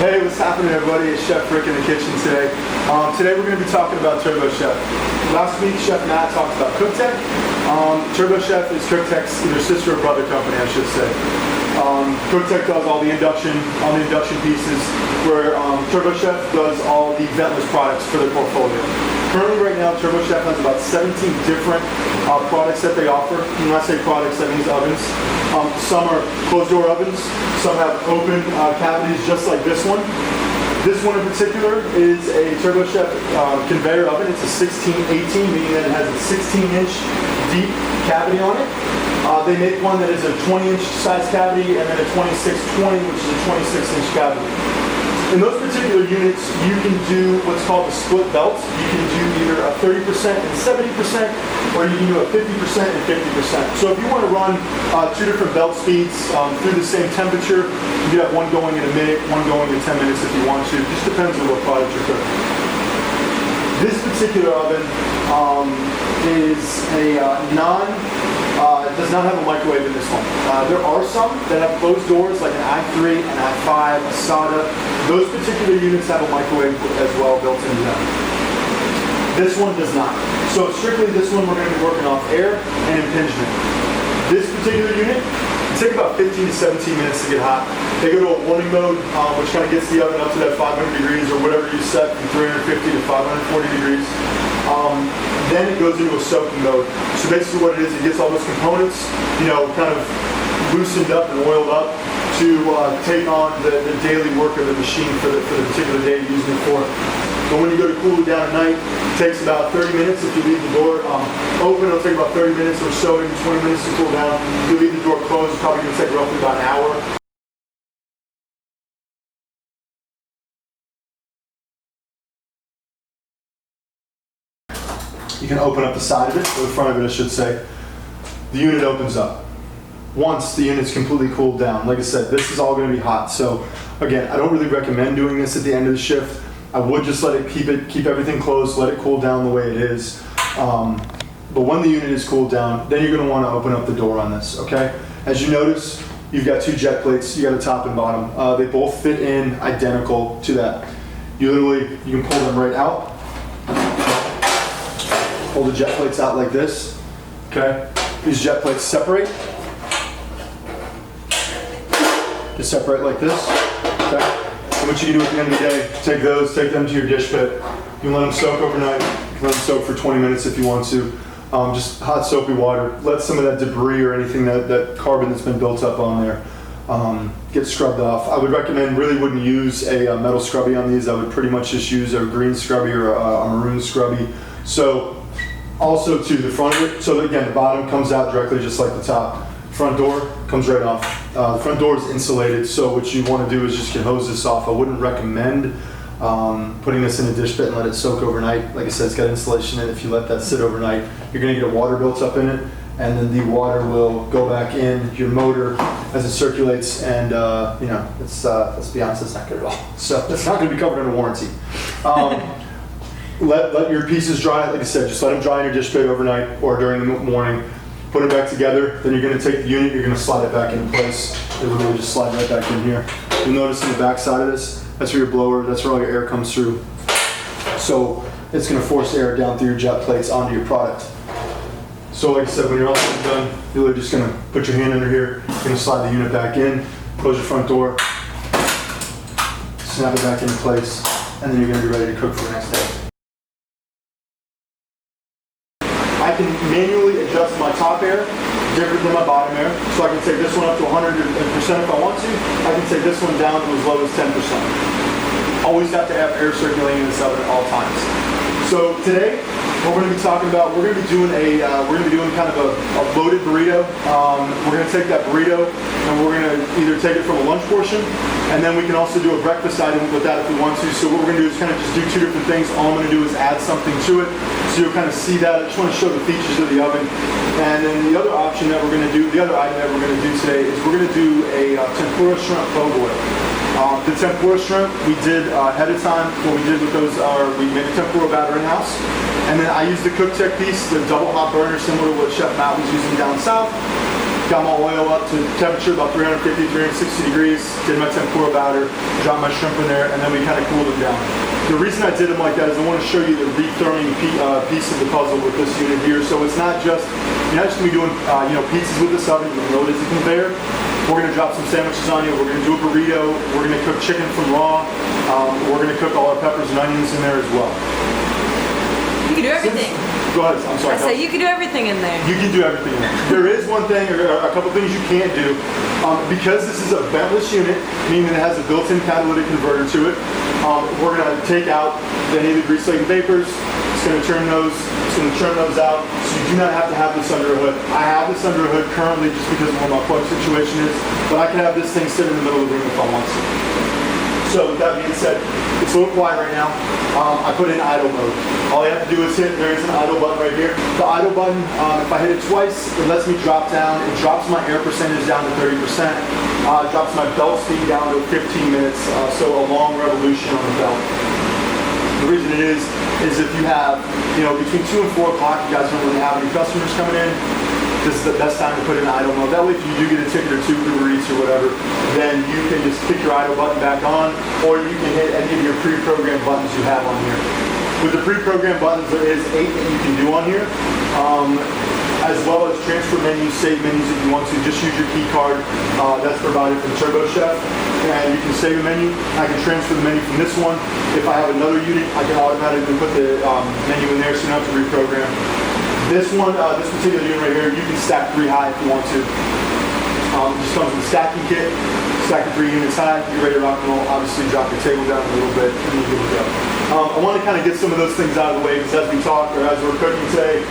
Hey, what's happening everybody? It's Chef Rick in the kitchen today. Today we're going to be talking about TurboChef. Last week Chef Matt talked about CookTech. TurboChef is CookTech's either sister or brother company, I should say. CookTech does all the induction pieces, where TurboChef does all the ventless products for their portfolio. Currently right now TurboChef has about 17 different products that they offer. When I say products, that means ovens. Some are closed door ovens, some have open cavities just like this one. This one in particular is a TurboChef Conveyor oven. It's a 1618, meaning that it has a 16-inch deep cavity on it. They make one that is a 20-inch size cavity and then a 2620, which is a 26-inch cavity. In those particular units, you can do what's called a split belt. You can do either a 30% and 70%, or you can do a 50% and 50%. So if you want to run two different belt speeds through the same temperature, you can have one going in a minute, one going in 10 minutes if you want to. It just depends on what product you're cooking. This particular oven is a does not have a microwave in this one. There are some that have closed doors, like an i3, an i5, a SATA. Those particular units have a microwave as well built into them. This one does not. So strictly this one we're going to be working off air and impingement. This particular unit, it takes about 15 to 17 minutes to get hot. They go to a warming mode, which kind of gets the oven up to that 500 degrees or whatever you set from 350 to 540 degrees. Then it goes into a soaking mode. So basically what it is, it gets all those components, kind of loosened up and oiled up to take on the daily work of the machine for the particular day you're using it for. But when you go to cool it down at night, it takes about 30 minutes if you leave the door open. It'll take about 30 minutes or so, maybe 20 minutes to cool down. If you leave the door closed, it's probably going to take roughly about an hour. You can open up the side of it, or the front of it I should say. The unit opens up. Once the unit's completely cooled down, like I said, this is all going to be hot. So again, I don't really recommend doing this at the end of the shift. I would just let it keep everything closed, let it cool down the way it is. But when the unit is cooled down, then you're going to want to open up the door on this, okay? As you notice, you've got two jet plates, you got a top and bottom. They both fit in identical to that. You can pull them right out. Pull the jet plates out like this, okay? These jet plates separate. Just separate like this, okay? And what you can do at the end of the day, take them to your dish pit. You can let them soak overnight. You can let them soak for 20 minutes if you want to. Just hot soapy water. Let some of that debris or anything that carbon that's been built up on there get scrubbed off. I would recommend, really wouldn't use a metal scrubby on these. I would pretty much just use a green scrubby or a maroon scrubby. So also to the front of it, so again, the bottom comes out directly just like the top. Front door comes right off. The front door is insulated, so what you want to do is just hose this off. I wouldn't recommend putting this in a dish pit and let it soak overnight. Like I said, it's got insulation in it. If you let that sit overnight, you're going to get water built up in it, and then the water will go back in your motor as it circulates, and let's be honest, it's not good at all. So it's not going to be covered under warranty. Let your pieces dry. Like I said, just let them dry in your dish pit overnight or during the morning. Put it back together. Then you're going to take the unit. You're going to slide it back into place. It will really just slide right back in here. You'll notice in the back side of this, that's where your blower. That's where all your air comes through. So it's going to force air down through your jet plates onto your product. So like I said, when you're all said and done, you're just going to put your hand under here. You're going to slide the unit back in. Close your front door. Snap it back into place, and then you're going to be ready to cook for the next day. I can manually adjust my top air different than my bottom air. So I can take this one up to 100% if I want to. I can take this one down to as low as 10%. Always have to have air circulating in this oven at all times. So today, what we're going to be talking about, we're going to be doing kind of a loaded burrito. We're going to take that burrito and we're going to either take it from a lunch portion, and then we can also do a breakfast item with that if we want to. So what we're going to do is kind of just do two different things. All I'm going to do is add something to it, so you'll kind of see that. I just want to show the features of the oven. And then the other option that we're going to do, the other item that we're going to do today is we're going to do a tempura shrimp bow boil. The tempura shrimp we did ahead of time. What we did with those we made a tempura batter in-house. And then I used the CookTech piece, the double hot burner, similar to what Chef Matt was using down south. got my oil up to temperature about 350, 360 degrees, did my tempura batter, dropped my shrimp in there, and then we kind of cooled them down. The reason I did them like that is I want to show you the retherming piece of the puzzle with this unit here. So it's not just, you're not just going to be doing pizzas with this oven, even though it is a conveyor. We're going to drop some sandwiches on you. We're going to do a burrito. We're going to cook chicken from raw. We're going to cook all our peppers and onions in there as well. You can do everything. Go ahead. I'm sorry. I say you can do everything in there. You can do everything in there. There is one thing, or a couple things you can't do. Because this is a ventless unit, meaning it has a built-in catalytic converter to it, we're going to take out any of the grease-laden vapors. It's going to turn those out. So you do not have to have this under a hood. I have this under a hood currently just because of what my plug situation is, but I can have this thing sit in the middle of the room if I want to. So with that being said, it's a little quiet right now. I put it in idle mode. All I have to do is hit, there is an idle button right here. The idle button, if I hit it twice, it lets me drop down. It drops my air percentage down to 30%. It drops my belt speed down to 15 minutes, so a long revolution on the belt. The reason it is if you have, between 2 and 4 o'clock, you guys don't really have any customers coming in, this is the best time to put it in idle mode. That way, if you do get a ticket or two, Uber Eats or whatever, then you can just kick your idle button back on, or you can hit any of your pre-programmed buttons you have on here. With the pre-programmed buttons, there is 8 that you can do on here, as well as transfer menus, save menus if you want to. Just use your key card that's provided from TurboChef, and you can save a menu. I can transfer the menu from this one. If I have another unit, I can automatically put the menu in there so you don't have to reprogram. This one, this particular unit right here, you can stack 3 high if you want to. It just comes with a stacking kit. Stack it 3 units high, you're ready to rock and roll. Obviously, drop your table down a little bit, and you're good to go. I want to kind of get some of those things out of the way because as we talk, or as we're cooking today,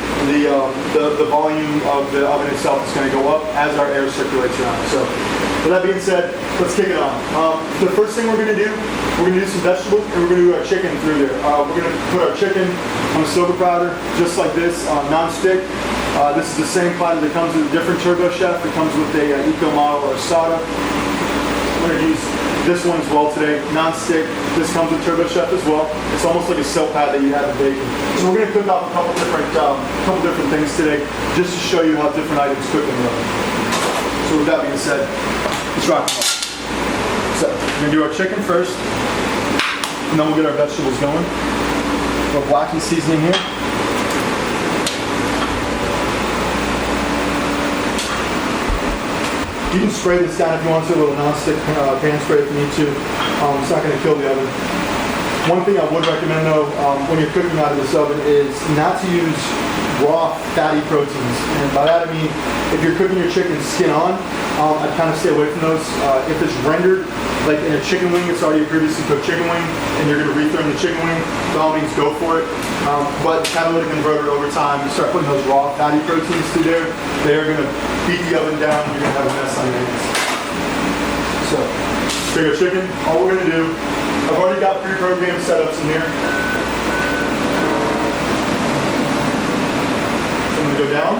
the volume of the oven itself is going to go up as our air circulates around. So, with that being said, let's kick it on. The first thing we're going to do some vegetables, and we're going to do our chicken through there. We're going to put our chicken on a silver platter, just like this, non-stick. This is the same platter that comes with a different TurboChef. It comes with a Eco model or a SATA. We're going to use this one as well today, non-stick. This comes with TurboChef as well. It's almost like a silk pad that you have in bacon. So we're going to cook off a couple different things today, just to show you how different items cook in the oven. So with that being said, let's rock and roll. So we're going to do our chicken first, and then we'll get our vegetables going. We're blackened seasoning here. You can spray this down if you want to, a little non-stick pan spray if you need to. It's not going to kill the oven. One thing I would recommend though, when you're cooking out of this oven is not to use raw fatty proteins. And by that I mean, if you're cooking your chicken skin on, I'd kind of stay away from those. If it's rendered, like in a chicken wing, it's already a previously cooked chicken wing, and you're going to retherm the chicken wing, by all means go for it. But catalytic converter over time, you start putting those raw fatty proteins through there, they're going to beat the oven down, you're going to have a mess on your hands. So, take our chicken, all we're going to do, I've already got pre-programmed setups in here. So I'm going to go down.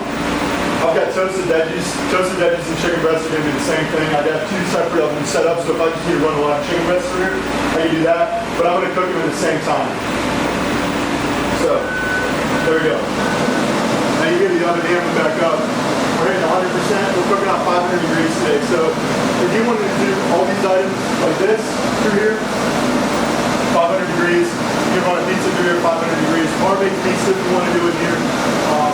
I've got toasted veggies. Toasted veggies and chicken breasts are going to be the same thing. I've got 2 separate ovens set up, so if I just need to run a lot of chicken breasts through here, I can do that. But I'm going to cook them at the same time. So, there we go. Now you get the oven amping back up. We're hitting 100%. We're cooking on 500 degrees today. So, if you wanted to do all these items like this through here, 500 degrees. You can run a pizza through here, 500 degrees. Bar-baked pizza if you want to do it here.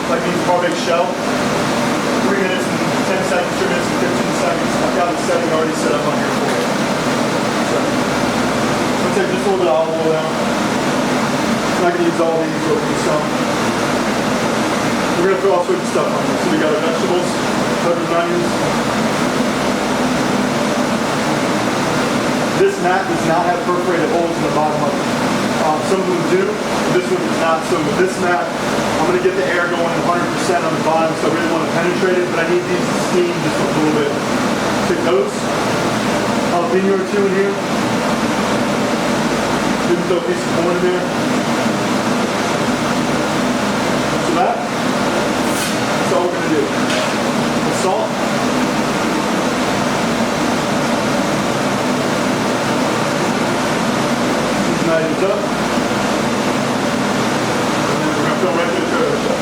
That means bar-baked shell. 3 minutes and 10 seconds, 2 minutes and 15 seconds. I've got the setting already set up on here for you. So, I'm going to take just a little bit of olive oil down. I'm not going to use all these, we'll use some. We're going to throw all sorts of stuff on here. So we got our vegetables, peppers and onions. This mat does not have perforated holes in the bottom of it. Some of them do, but this one does not. So with this mat, I'm going to get the air going 100% on the bottom, so I really want to penetrate it, but I need these to steam just a little bit. Take those, jalapeno or 2 in here. Didn't throw a piece of corn in there. So that's all we're going to do. The salt. Items up, and then we're going to go right to the TurboChef.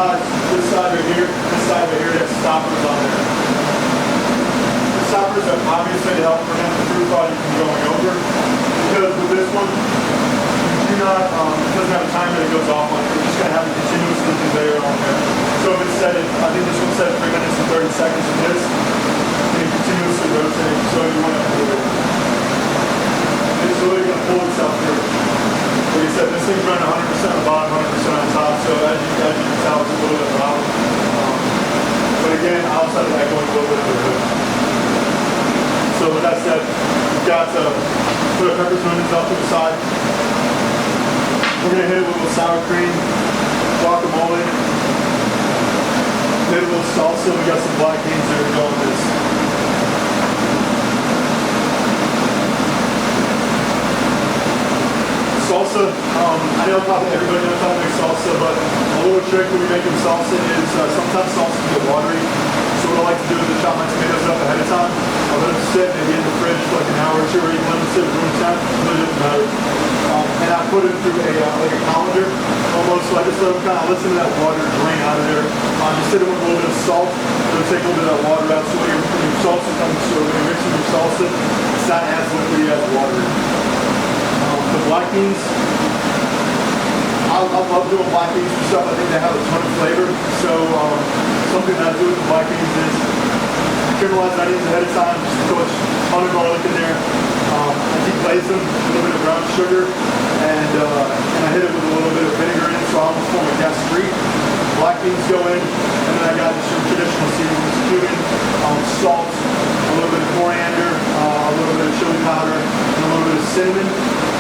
sides, this side right here, this side right here, there's stoppers on there. The stoppers are obviously to help prevent the fruit body from going over. Because with this one, you do not, it doesn't have a timer that goes off on it. You're just going to have a continuous conveyor on there. So if it's set at, I think this one's set at 3 minutes and 30 seconds of this, and it continuously rotating, so you want to move it. It's really going to pull itself through. Like I said, this thing's running 100% on the bottom, 100% on top, so as you can tell, it's a little bit loud. But again, outside of that, going a little bit of the hood. So with that said, we've got put our peppers and onions off to the side. We're going to hit it with a little sour cream, guacamole, maybe a little salsa. We got some black beans that are going with this. Salsa, I know probably everybody knows how to make salsa, but a little trick when you're making salsa is sometimes salsa can get watery. So what I like to do is chop my tomatoes up ahead of time. I'll let them sit maybe in the fridge for like an hour or two, or even let them sit room temp. It really doesn't matter. And I put it through like a colander almost, so I just let them kind of listen to that water drain out of there. Just hit it with a little bit of salt. It'll take a little bit of that water out. So when your salsa comes through, when you're mixing your salsa, it's not as liquidy as water. The black beans, I love doing black beans and stuff. I think they have a ton of flavor. So something that I do with the black beans is caramelize onions ahead of time, just throw a ton of garlic in there. I deglaze them, a little bit of brown sugar, and I hit it with a little bit of vinegar in it, so I almost form a gastrique. Black beans go in, and then I got just some traditional seasonings, cumin, salt, a little bit of coriander, a little bit of chili powder, and a little bit of cinnamon.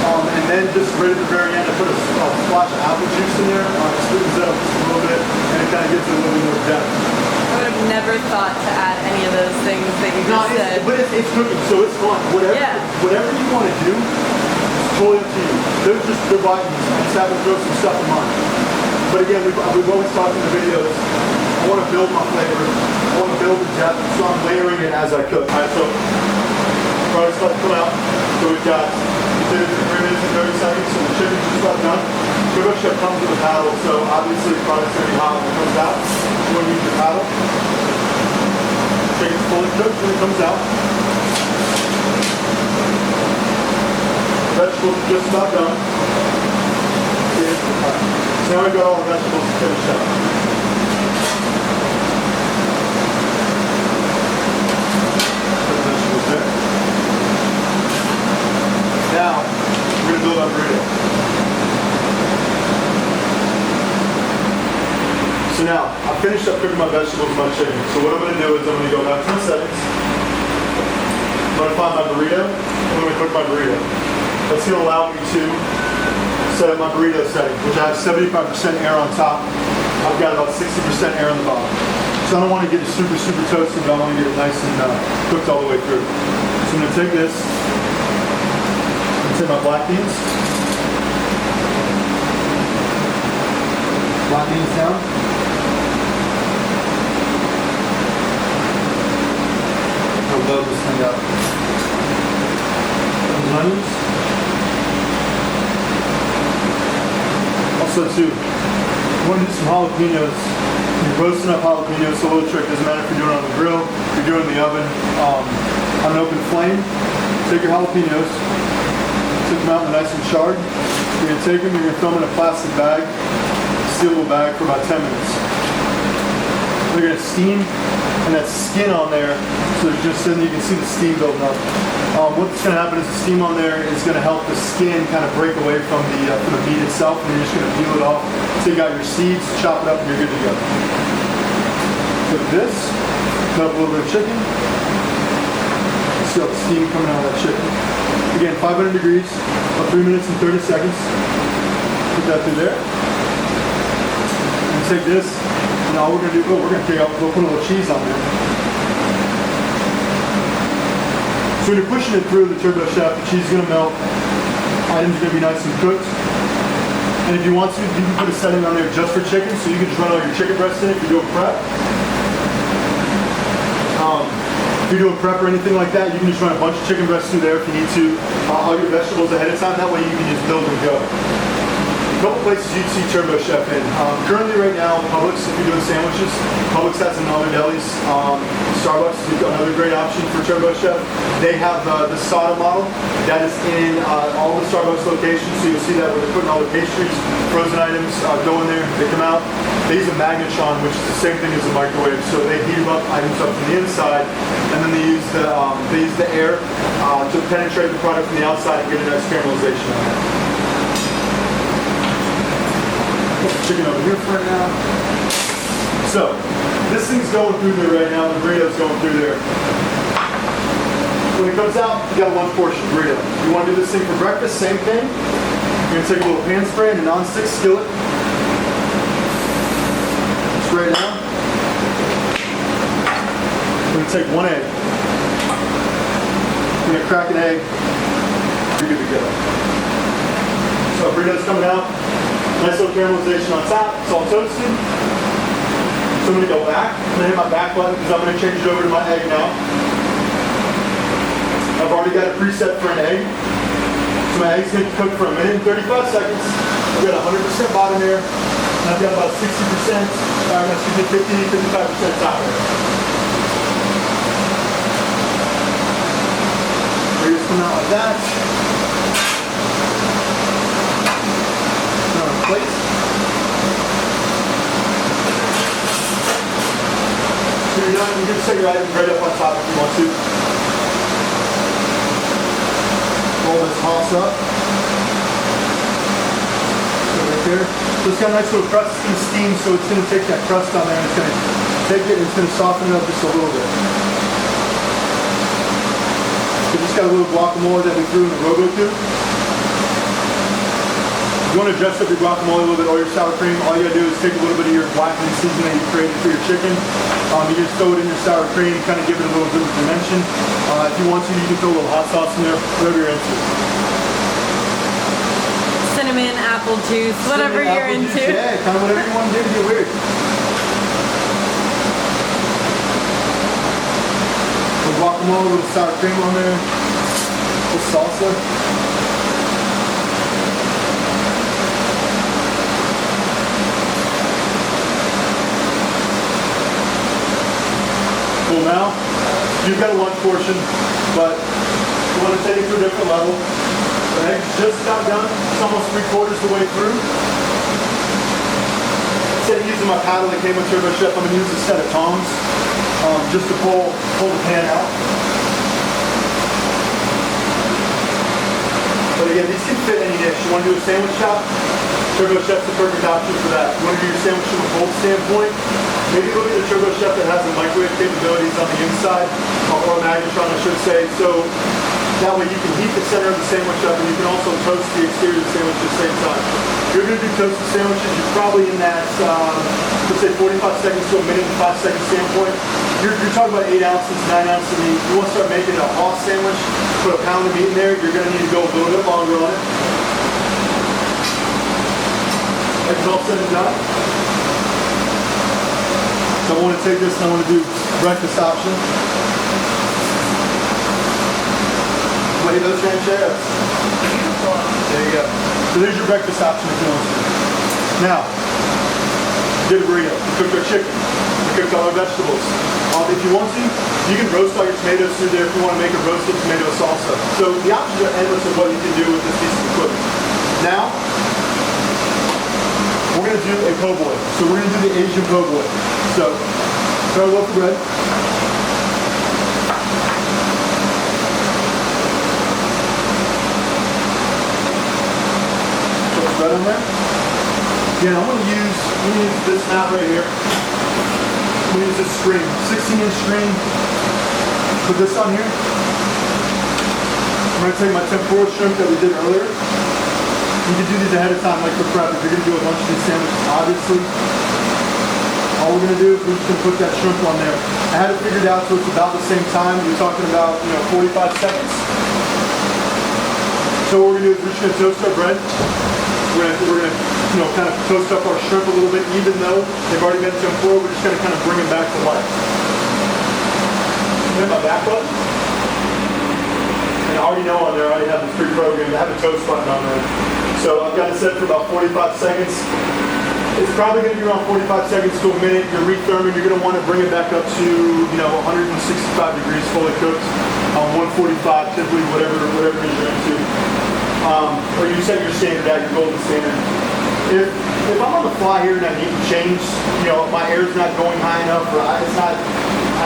And then just right at the very end, I put a splash of apple juice in there. It sweetens it up just a little bit, and it kind of gives it a little bit more depth. I would have never thought to add any of those things that you just said. But it's cooking, so it's fun. Whatever you want to do, it's totally up to you. They're buttons. I just have to throw some stuff in mine. But again, we've always talked in the videos, I want to build my flavor. I want to build the depth, so I'm layering it as I cook. All right, so products about to come out. So we've got, we did it for 3 minutes and 30 seconds, so the chicken's just about done. TurboChef comes with a paddle, so obviously the product's going to be hot when it comes out. So we're going to use the paddle. Chicken's fully cooked when it comes out. The vegetables are just about done. So now we've got all the vegetables finished up. Put the vegetables there. Now, we're going to build our burrito. So now, I finished up cooking my vegetables and my chicken. So what I'm going to do is I'm going to go back to my settings. I'm going to find my burrito. I'm going to cook my burrito. That's going to allow me to set up my burrito setting, which I have 75% air on top. I've got about 60% air on the bottom. So I don't want to get it super toasted, but I want to get it nice and cooked all the way through. So I'm going to take this. Take my black beans. Black beans down. I'll load this thing up. Those onions. Also too, I want to do some jalapenos. You're roasting up jalapenos, so a little trick, doesn't matter if you're doing it on the grill, if you're doing it in the oven, on an open flame. Take your jalapenos, take them out nice and charred. You're going to take them, you're going to throw them in a plastic bag, sealable bag for about 10 minutes. They're going to steam, and that skin on there, so there's just then you can see the steam building up. What's going to happen is the steam on there is going to help the skin kind of break away from the meat itself, and you're just going to peel it off. So you got your seeds, chop it up, and you're good to go. With this, cut up a little bit of chicken. See all the steam coming out of that chicken. Again, 500 degrees, about 3 minutes and 30 seconds. Put that through there. And take this, and all we're going to do, we're going to put a little cheese on there. So when you're pushing it through the TurboChef, the cheese is going to melt. Items are going to be nice and cooked. And if you want to, you can put a setting on there just for chicken, so you can just run all your chicken breasts in it if you're doing prep. If you're doing prep or anything like that, you can just run a bunch of chicken breasts through there if you need to. All your vegetables ahead of time, that way you can just build and go. couple places you'd see Turbo Chef in. Currently right now, Publix, if you're doing sandwiches, Publix has in all their delis. Starbucks is another great option for Turbo Chef. They have the SATA model that is in all the Starbucks locations, so you'll see that where they're putting all their pastries, frozen items, go in there, they come out. They use a magnetron, which is the same thing as a microwave, so they heat up items up from the inside, and then they use the air to penetrate the product from the outside and get a nice caramelization on it. Put the chicken over here for right now. So, this thing's going through there right now, the burrito's going through there. When it comes out, you got a lunch portion burrito. You want to do this thing for breakfast, same thing. You're going to take a little pan spray and a non-stick skillet. Spray it down. We're going to take one egg. We're going to crack an egg. You're good to go. So burrito's coming out. Nice little caramelization on top. It's all toasted. So I'm going to go back. I'm going to hit my back button because I'm going to change it over to my egg now. I've already got a preset for an egg. So my egg's going to cook for 1 minute and 35 seconds. I've got 100% bottom there. And I've got about 60%, excuse me, 50-55% top there. Burritos come out like that. Put on a plate. So you're done. You can set your items right up on top if you want to. Roll this sauce up. So right there. So it's got a nice little crust. It's going to steam, so it's going to take that crust on there and it's going to take it and it's going to soften it up just a little bit. We just got a little guacamole that we threw in the Rogo tube. If you want to dress up your guacamole a little bit or your sour cream, all you got to do is take a little bit of your blackening seasoning that you created for your chicken. You just throw it in your sour cream, kind of give it a little bit of dimension. If you want to, you can throw a little hot sauce in there, whatever you're into. Cinnamon, apple juice, whatever you're into. Yeah, kind of whatever you want to do to get weird. A little guacamole, a little sour cream on there, a little salsa. Cool. Now, you've got a lunch portion, but you want to take it to a different level. The egg's just about done. It's almost 3/4 the way through. Instead of using my paddle that came with Turbo Chef, I'm going to use a set of tongs just to pull the pan out. But again, these can fit any dish. You want to do a sandwich shop? Turbo Chef's the perfect option for that. You want to do your sandwich from a cold standpoint? Maybe look at the Turbo Chef that has the microwave capabilities on the inside, or a magnetron I should say, so that way you can heat the center of the sandwich up and you can also toast the exterior of the sandwich at the same time. If you're going to do toasted sandwiches, you're probably in that, let's say 45 seconds to a minute and 5 second standpoint. You're talking about 8 ounces, 9 ounces of meat. You want to start making a Haas sandwich, put a pound of meat in there, you're going to need to go a little bit longer on it. It's all said and done. So I want to take this and I want to do breakfast option. Those rancheros. Beautiful. There you go. So there's your breakfast option if you want to. Now, did a burrito. You cooked our chicken. You cooked all our vegetables. If you want to, you can roast all your tomatoes through there if you want to make a roasted tomato salsa. So the options are endless of what you can do with this piece of equipment. Now, we're going to do a po' boy. So we're going to do the Asian po' boy. So, start a loaf of bread. Bread on there. Again, I'm going to use this mat right here. I'm going to use this screen, 16-inch screen. Put this on here. I'm going to take my tempura shrimp that we did earlier. You can do these ahead of time, like for prep. If you're going to do a bunch of these sandwiches, obviously, all we're going to do is we're just going to put that shrimp on there. I had it figured out so it's about the same time. You're talking about 45 seconds. So what we're going to do is we're just going to toast our bread. We're going to kind of toast up our shrimp a little bit, even though they've already been tempura. We're just going to kind of bring them back to life. Hit my back button. And I already know on there, I already have this pre-programmed. I have a toast button on there. So I've got it set for about 45 seconds. It's probably going to be around 45 seconds to a minute. You're retherming. You're going to want to bring it back up to 165 degrees, fully cooked. 145, typically whatever it is you're into. Or you set your standard at your golden standard. If I'm on the fly here and I need to change, my air's not going high enough, or I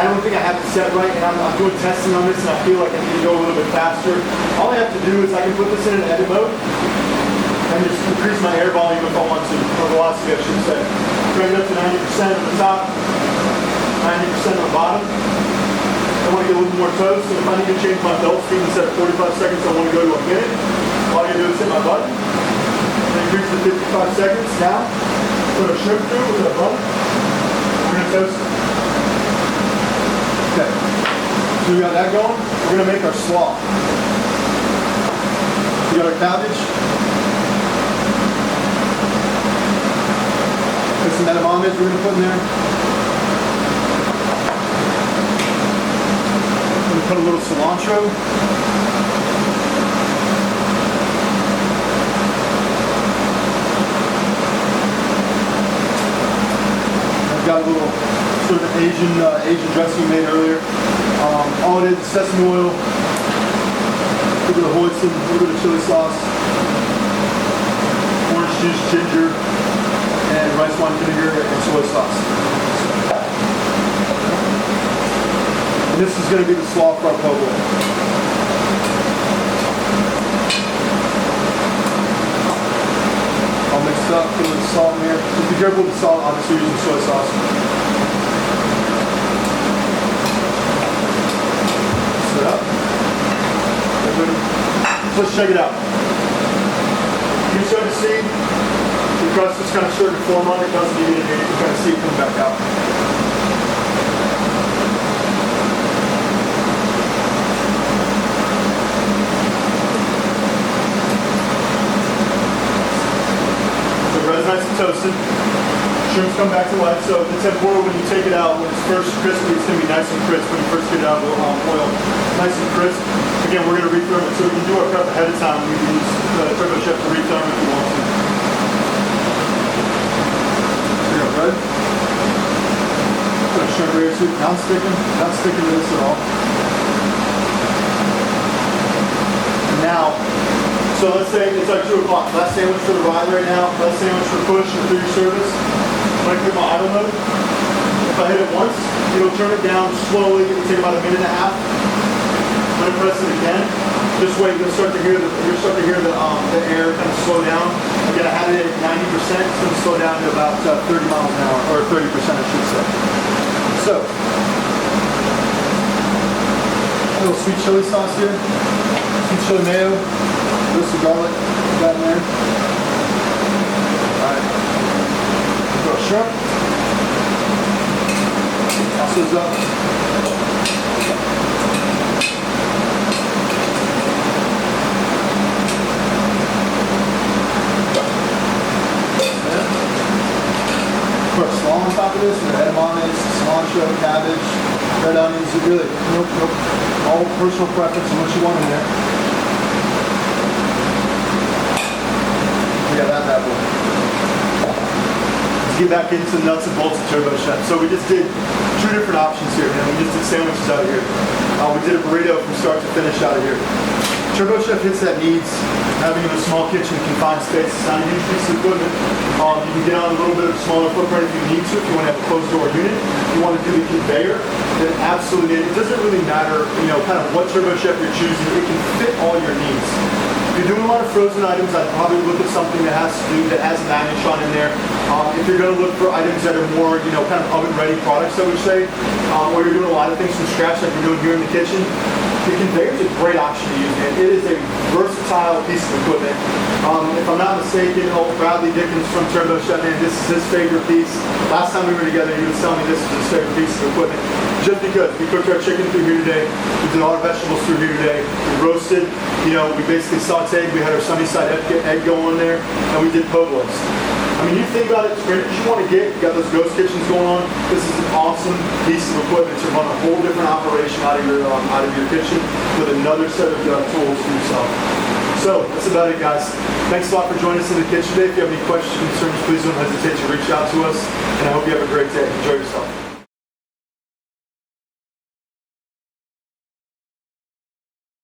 don't think I have it set right, and I'm doing testing on this, and I feel like I need to go a little bit faster. All I have to do is I can put this in an edit mode and just increase my air volume if I want to, or velocity I should say. Bring it up to 90% on the top, 90% on the bottom. I want to get a little more toast, and if I need to change my belt speed instead of 45 seconds, I want to go to a minute. All I do is hit my button, and increase to 55 seconds. Now, put a shrimp through with a button. We're going to toast it. Okay, so we got that going. We're going to make our slaw. We got our cabbage. Put some edamames we're going to put in there. We're going to put a little cilantro. I've got a little sort of Asian dressing we made earlier. All it is sesame oil, a little bit of hoisin, a little bit of chili sauce, orange juice, ginger, and rice wine vinegar and soy sauce. And this is going to be the slaw for our po' boy. All mixed up, put a little salt in there. Just be careful with the salt, obviously we're using soy sauce. Mix it up. Let's check it out. You start to see the crust is kind of starting to form on it. Doesn't need it. You can kind of see it come back out. So bread's nice and toasted. Shrimps come back to life. So the tempura, when you take it out, when it's first crispy, it's going to be nice and crisp when you first get it out of the oil. Nice and crisp. Again, we're going to retherm it. So we can do our prep ahead of time. We can use TurboChef to retherm if you want to. There you go, bread. Put a shrimp gravy soup. Not sticking to this at all. And now, so let's say it's like 2 o'clock. Last sandwich for the ride right now. Last sandwich for push or through your service. I'm going to click my idle mode. If I hit it once, it'll turn it down slowly. It'll take about a minute and a half. I'm going to press it again. Just wait. You'll start to hear the air kind of slow down. Again, I had it at 90%. It's going to slow down to about 30 miles an hour, or 30%, I should say. So, a little sweet chili sauce here. Sweet chili mayo. Roasted garlic. Put that in there. All right. Throw a shrimp. Toss those up. Put a slaw on top of this with edamames, cilantro, cabbage, red onions. Really, nope. All personal preference and what you want in there. We got that bad boy. Let's get back into the nuts and bolts of TurboChef. So we just did 2 different options here, man. We just did sandwiches out of here. We did a burrito from start to finish out of here. TurboChef hits that needs having a small kitchen, confined space. It's not a huge piece of equipment. You can get on a little bit of smaller footprint if you need to. If you want to have a closed door unit, if you want to do the conveyor, then absolutely. It doesn't really matter, kind of what TurboChef you're choosing. It can fit all your needs. If you're doing a lot of frozen items, I'd probably look at something that has an magnetron in there. If you're going to look for items that are more, kind of oven-ready products, I would say, or you're doing a lot of things from scratch like we're doing here in the kitchen, the conveyor is a great option to use, man. It is a versatile piece of equipment. If I'm not mistaken, Bradley Dickens from TurboChef, man, this is his favorite piece. Last time we were together, he was telling me this was his favorite piece of equipment. Just because we cooked our chicken through here today, we did all our vegetables through here today, we roasted, we basically sauteed, we had our sunny side egg go on there, and we did po' boys. I mean, you think about it, sprinters you want to get, you got those ghost kitchens going on, this is an awesome piece of equipment to run a whole different operation out of your kitchen with another set of tools for yourself. So So that's about it, guys. Thanks a lot for joining us in the kitchen today. If you have any questions or concerns, please don't hesitate to reach out to us. And I hope you have a great day. Enjoy yourself.